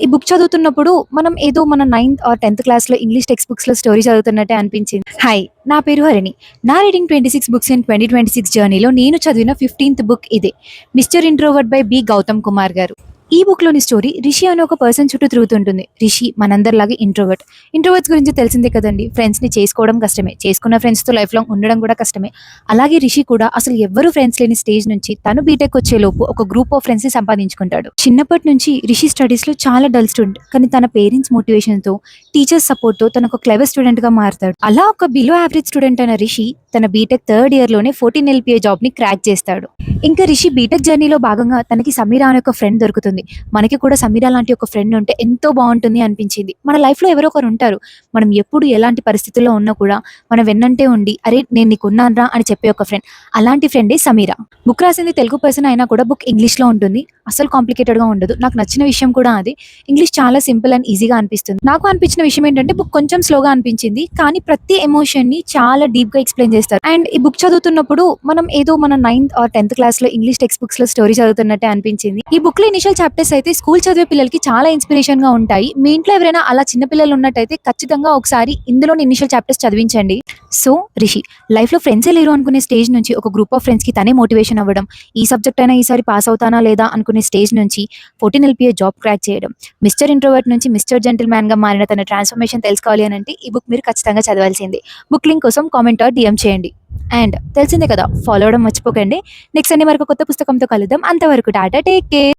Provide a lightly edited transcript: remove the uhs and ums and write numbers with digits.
ఈ బుక్ చదువుతున్నప్పుడు మనం ఏదో మన 9థ్ ఆర్ 10థ్ క్లాస్‌లో ఇంగ్లీష్ టెక్స్ట్ బుక్స్‌లో స్టోరీ చదువుతున్నట్టే అనిపించింది. హాయ్! నా పేరు హరిణి. నా రీడింగ్ 26 బుక్స్ ఇన్ 2026 జర్నీలో నేను చదివిన 15థ్ బుక్ ఇదే. 'Mister introvert' by B. Gautam Kumar గారు. ఈ బుక్‌లోని స్టోరీ రిషి అనే ఒక పర్సన్ చుట్టూ తిరుగుతుంటుంది. రిషి మనందరిలాగే ఇంట్రోవర్ట్. ఇంట్రోవర్ట్స్ గురించి తెలిసిందే కదండీ! ఫ్రెండ్స్‌ని చేసుకోవడం కష్టమే. చేసుకున్న ఫ్రెండ్స్‌తో లైఫ్ లాంగ్ ఉండడం కూడా కష్టమే. అలాగే రిషి కూడా అసలు ఎవ్వరు ఫ్రెండ్స్ లేని స్టేజ్ నుంచి తను బీటెక్ వచ్చేలోపు ఒక గ్రూప్ ఆఫ్ ఫ్రెండ్స్‌ని సంపాదించుకుంటాడు. చిన్నప్పటి నుంచి రిషి స్టడీస్‌లో చాలా డల్ స్టూడెంట్. కానీ తన పేరెంట్స్ మోటివేషన్‌తో, టీచర్స్ సపోర్ట్‌తో తను ఒక క్లెవర్ స్టూడెంట్‌గా మారతాడు. అలా ఒక బిలో యావరేజ్ స్టూడెంట్ అయిన రిషి తన బీటెక్ థర్డ్ ఇయర్‌లోనే 14 ఎల్‌పిఏ జాబ్‌ని క్రాక్ చేస్తాడు. ఇంకా రిషి బీటెక్ జర్నీలో భాగంగా తనకి సమీర అనే ఒక ఫ్రెండ్ దొరుకుతుంది. మనకి కూడా సమీర లాంటి ఒక ఫ్రెండ్ ఉంటే ఎంతో బాగుంటుంది అనిపించింది. మన లైఫ్‌లో ఎవరో ఒకరు ఉంటారు. మనం ఎప్పుడు ఎలాంటి పరిస్థితుల్లో ఉన్నా కూడా మన వెన్నంటే ఉండి, "అరే! నేను నీకున్నానురా" అని చెప్పే ఒక ఫ్రెండ్. అలాంటి ఫ్రెండే సమీర. బుక్ రాసింది తెలుగు పర్సన్ అయినా కూడా బుక్ ఇంగ్లీష్‌లో ఉంటుంది. అస్సలు కాంప్లికేటెడ్‌గా ఉండదు. నాకు నచ్చిన విషయం కూడా అదే. ఇంగ్లీష్ చాలా సింపుల్ అండ్ ఈజీగా అనిపిస్తుంది. నాకు అనిపించిన విషయం ఏంటంటే బుక్ కొంచెం స్లోగా అనిపించింది. కానీ ప్రతి ఎమోషన్‌ని చాలా డీప్‌గా ఎక్స్‌ప్లెయిన్ చేస్తారు. అండ్ ఈ బుక్ చదువుతున్నప్పుడు మనం ఏదో మన 9థ్ ఆర్ 10థ్ క్లాస్‌లో ఇంగ్లీష్ టెక్స్ట్ బుక్స్‌లో స్టోరీ చదువుతున్నట్టే అనిపించింది. ఈ బుక్‌లో ఇనిషియల్ చాప్టర్స్ అయితే స్కూల్ చదివే పిల్లలకి చాలా ఇన్స్‌పిరేషన్‌గా ఉంటాయి. మీ ఇంట్లో ఎవరైనా అలా చిన్న పిల్లలు ఉన్నట్టయితే ఖచ్చితంగా ఒకసారి ఇందులోని ఇనిషియల్ చాప్టర్స్ చదివించండి. సో, రిషి లైఫ్‌లో ఫ్రెండ్సే లేరు అనుకునే స్టేజ్ నుంచి ఒక గ్రూప్ ఆఫ్ ఫ్రెండ్స్‌కి తనే మోటివేషన్ అవ్వడం. ఈ సబ్జెక్ట్ అయినా ఈసారి పాస్ అవుతానా లేదా అనుకునే స్టేజ్ నుంచి 14 ఎల్‌పిఏ జాబ్ క్రాక్ చేయడం. మిస్టర్ ఇంట్రోవర్ట్ నుంచి మిస్టర్ జెంటిల్‌మ్యాన్‌గా మారిన తన ట్రాన్స్‌ఫర్మేషన్ తెలుసుకోవాలి అనంటే ఈ బుక్ మీరు ఖచ్చితంగా చదవాల్సిందే. బుక్ లింక్ కోసం కామెంట్ ఆర్ డీఎం చేయండి. అండ్ తెలిసిందే కదా! ఫాలో అవ్వడం మర్చిపోకండి. నెక్స్ట్ సండే మరొక కొత్త పుస్తకంతో కలుద్దాం. అంతవరకు టాటా, టేక్ కేర్.